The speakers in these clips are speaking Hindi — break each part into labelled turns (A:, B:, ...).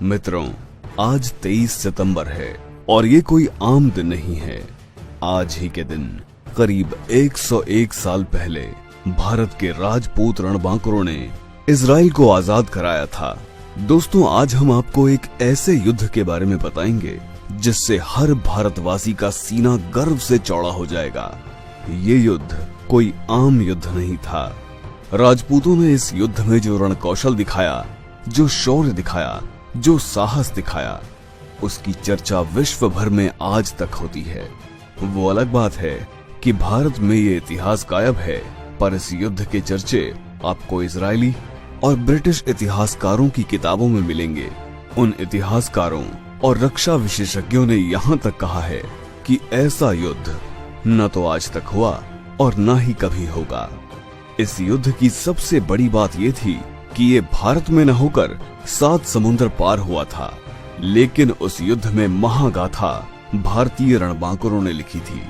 A: मित्रों, आज 23 सितंबर है और ये कोई आम दिन नहीं है। आज ही के दिन करीब 101 साल पहले भारत के राजपूत रणबांकुरों ने इजराइल को आजाद कराया था। दोस्तों, आज हम आपको एक ऐसे युद्ध के बारे में बताएंगे जिससे हर भारतवासी का सीना गर्व से चौड़ा हो जाएगा। ये युद्ध कोई आम युद्ध नहीं था। राजपूतों ने इस युद्ध में जो रणकौशल दिखाया, जो शौर्य दिखाया, जो साहस दिखाया, उसकी चर्चा विश्व भर में आज तक होती है। वो अलग बात है कि भारत में ये इतिहास गायब है, पर इस युद्ध के चर्चे आपको इजरायली और ब्रिटिश इतिहासकारों की किताबों में मिलेंगे। उन इतिहासकारों और रक्षा विशेषज्ञों ने यहाँ तक कहा है कि ऐसा युद्ध न तो आज तक हुआ और न ही कभी होगा। इस युद्ध की सबसे बड़ी बात ये थी कि ये भारत में न होकर 7 समुद्र पार हुआ था, लेकिन उस युद्ध में महागाथा भारतीय रणबांकुरों ने लिखी थी।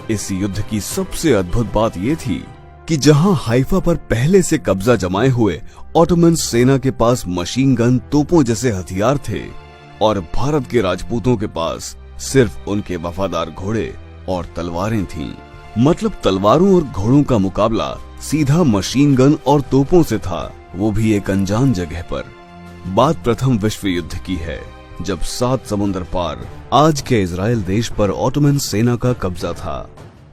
A: इस युद्ध की सबसे अद्भुत बात ये थी कि जहां हाइफा पर पहले से कब्जा जमाए हुए ऑटोमन सेना के पास मशीन गन, तोपों जैसे हथियार थे और भारत के राजपूतों के पास सिर्फ उनके वफादार घोड़े और तलवारें थीं। मतलब तलवारों और घोड़ों का मुकाबला सीधा मशीन गन और तोपों से था, वो भी एक अनजान जगह पर। बात प्रथम विश्व युद्ध की है, जब 7 समुद्र पार आज के इजराइल देश पर ऑटोमन सेना का कब्जा था।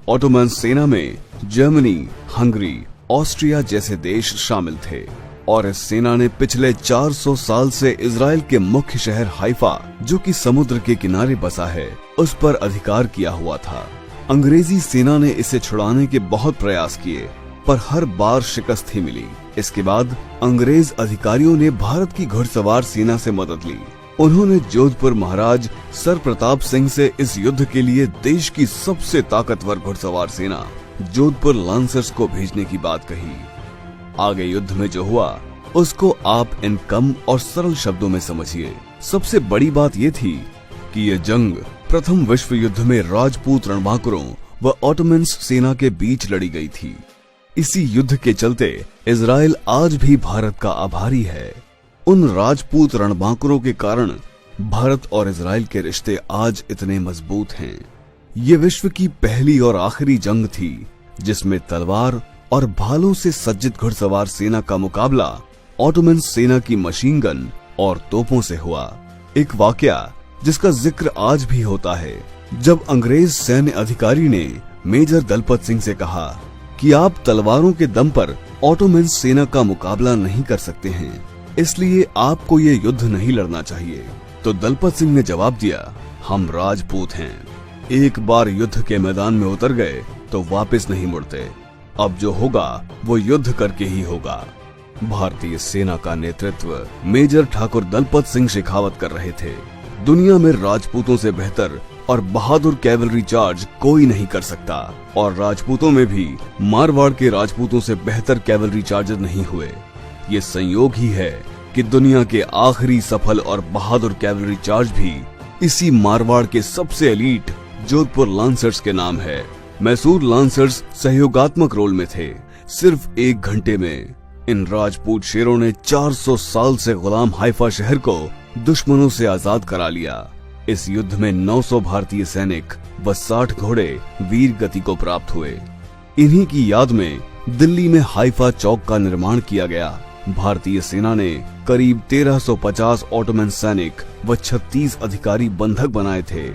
A: ऑटोमन सेना में जर्मनी, हंगरी, ऑस्ट्रिया जैसे देश शामिल थे और इस सेना ने पिछले 400 साल से इजराइल के मुख्य शहर हाइफा, जो कि समुद्र के किनारे बसा है, उस पर अधिकार किया हुआ था। अंग्रेजी सेना ने इसे छुड़ाने के बहुत प्रयास किए, पर हर बार शिकस्त ही मिली। इसके बाद अंग्रेज अधिकारियों ने भारत की घुड़सवार सेना से मदद ली। उन्होंने जोधपुर महाराज सर प्रताप सिंह से इस युद्ध के लिए देश की सबसे ताकतवर घुड़सवार सेना जोधपुर लांसर्स को भेजने की बात कही। आगे युद्ध में जो हुआ उसको आप इन कम और सरल शब्दों में समझिए। सबसे बड़ी बात ये थी कि ये जंग प्रथम विश्व युद्ध में राजपूत रणबांकुरों व ऑटोमन सेना के बीच लड़ी गई थी। इसी युद्ध के चलते इजराइल आज भी भारत का आभारी है। उन राजपूत रणबांकुरों के कारण भारत और इजराइल के रिश्ते आज इतने मजबूत हैं। ये विश्व की पहली और आखिरी जंग थी जिसमें तलवार और भालों से सज्जित घुड़सवार सेना का मुकाबला ऑटोमन सेना की मशीन गन और तोपों से हुआ। एक वाकया जिसका जिक्र आज भी होता है, जब अंग्रेज सैन्य अधिकारी ने मेजर दलपत सिंह से कहा कि आप तलवारों के दम पर ऑटोमन सेना का मुकाबला नहीं कर सकते हैं, इसलिए आपको ये युद्ध नहीं लड़ना चाहिए। तो दलपत सिंह ने जवाब दिया, हम राजपूत हैं, एक बार युद्ध के मैदान में उतर गए तो वापस नहीं मुड़ते। अब जो होगा वो युद्ध करके ही होगा। भारतीय सेना का नेतृत्व मेजर ठाकुर दलपत सिंह शेखावत कर रहे थे। दुनिया में राजपूतों से बेहतर और बहादुर कैवलरी चार्ज कोई नहीं कर सकता, और राजपूतों में भी मारवाड़ के राजपूतों से बेहतर कैवलरी चार्जर नहीं हुए। ये संयोग ही है कि दुनिया के आखिरी सफल और बहादुर कैवलरी चार्ज भी इसी मारवाड़ के सबसे एलीट जोधपुर लांसर्स के नाम है। मैसूर लांसर्स सहयोगात्मक रोल में थे। सिर्फ 1 घंटे में इन राजपूत शेरों ने 400 साल से गुलाम हाइफा शहर को दुश्मनों से आजाद करा लिया। इस युद्ध में 900 भारतीय सैनिक व 60 घोड़े वीर गति को प्राप्त हुए। इन्हीं की याद में दिल्ली में हाइफा चौक का निर्माण किया गया। भारतीय सेना ने करीब 1350 ऑटोमन सैनिक व 36 अधिकारी बंधक बनाए थे।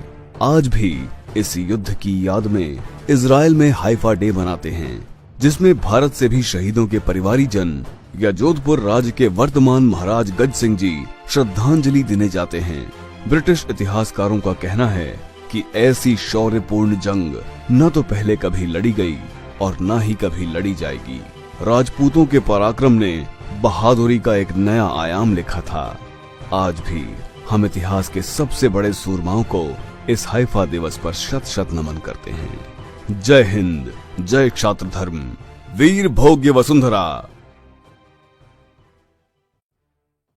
A: आज भी इस युद्ध की याद में इजराइल में हाइफा डे मनाते हैं, जिसमें भारत से भी शहीदों के परिवारीजन या जोधपुर राज्य के वर्तमान महाराज गज सिंह जी श्रद्धांजलि देने जाते हैं। ब्रिटिश इतिहासकारों का कहना है कि ऐसी शौर्यपूर्ण जंग न तो पहले कभी लड़ी गई और न ही कभी लड़ी जाएगी। राजपूतों के पराक्रम ने बहादुरी का एक नया आयाम लिखा था। आज भी हम इतिहास के सबसे बड़े सूरमाओं को इस हाइफा दिवस पर शत शत नमन करते हैं। जय हिंद, जय क्षात्र धर्म, वीर भोग्य वसुंधरा।